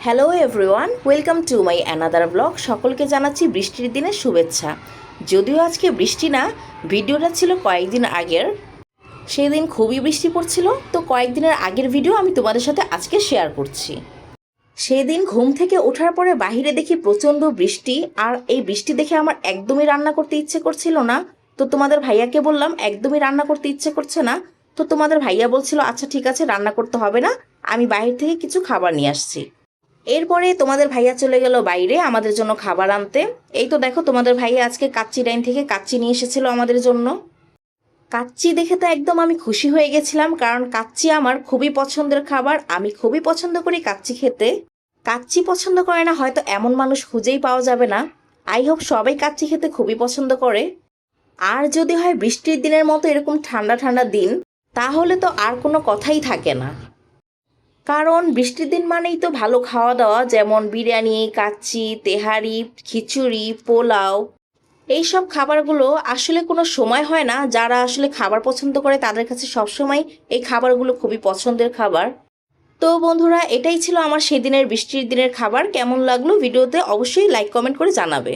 Hello everyone, welcome to my another blog. সকলকে জানাচ্ছি বৃষ্টির দিনের শুভেচ্ছা। যদিও আজকে বৃষ্টি না, ভিডিওটা ছিল কয়েকদিন আগের। সেই দিন খুবই বৃষ্টি পড়ছিল, তো কয়েকদিনের আগের ভিডিও আমি তোমাদের সাথে আজকে শেয়ার করছি। সেই দিন ঘুম থেকে ওঠার পরে বাহিরে দেখি প্রচণ্ড বৃষ্টি, আর এই বৃষ্টি দেখে আমার একদমই রান্না করতে ইচ্ছে করছিল না। তো তোমাদের ভাইয়াকে বললাম একদমই রান্না করতে ইচ্ছে করছে না। তো তোমাদের ভাইয়া বলছিল আচ্ছা ঠিক আছে, রান্না করতে হবে না, আমি বাহির থেকে কিছু খাবার নিয়ে আসছি। এরপরে তোমাদের ভাইয়া চলে গেল বাইরে আমাদের জন্য খাবার আনতে। এই তো দেখো, তোমাদের ভাইয়া আজকে কাচ্চি ডাইন থেকে কাচ্চি নিয়ে এসেছিল আমাদের জন্য। কাচ্চি দেখে তো একদম আমি খুশি হয়ে গেছিলাম, কারণ কাচ্চি আমার খুবই পছন্দের খাবার। আমি খুবই পছন্দ করি কাচ্চি খেতে। কাচ্চি পছন্দ করে না হয়তো এমন মানুষ খুঁজেই পাওয়া যাবে না। আই হোপ সবাই কাচ্চি খেতে খুবই পছন্দ করে। আর যদি হয় বৃষ্টির দিনের মতো এরকম ঠান্ডা ঠান্ডা দিন, তাহলে তো আর কোনো কথাই থাকে না। কারণ বৃষ্টির দিন মানেই তো ভালো খাওয়া দাওয়া, যেমন বিরিয়ানি, কাচ্চি, তেহারি, খিচুড়ি, পোলাও। এইসব খাবারগুলো আসলে কোনো সময় হয় না। যারা আসলে খাবার পছন্দ করে তাদের কাছে সবসময় এই খাবারগুলো খুবই পছন্দের খাবার। তো বন্ধুরা, এটাই ছিল আমার সেদিনের বৃষ্টির দিনের খাবার। কেমন লাগলো ভিডিওতে অবশ্যই লাইক কমেন্ট করে জানাবে।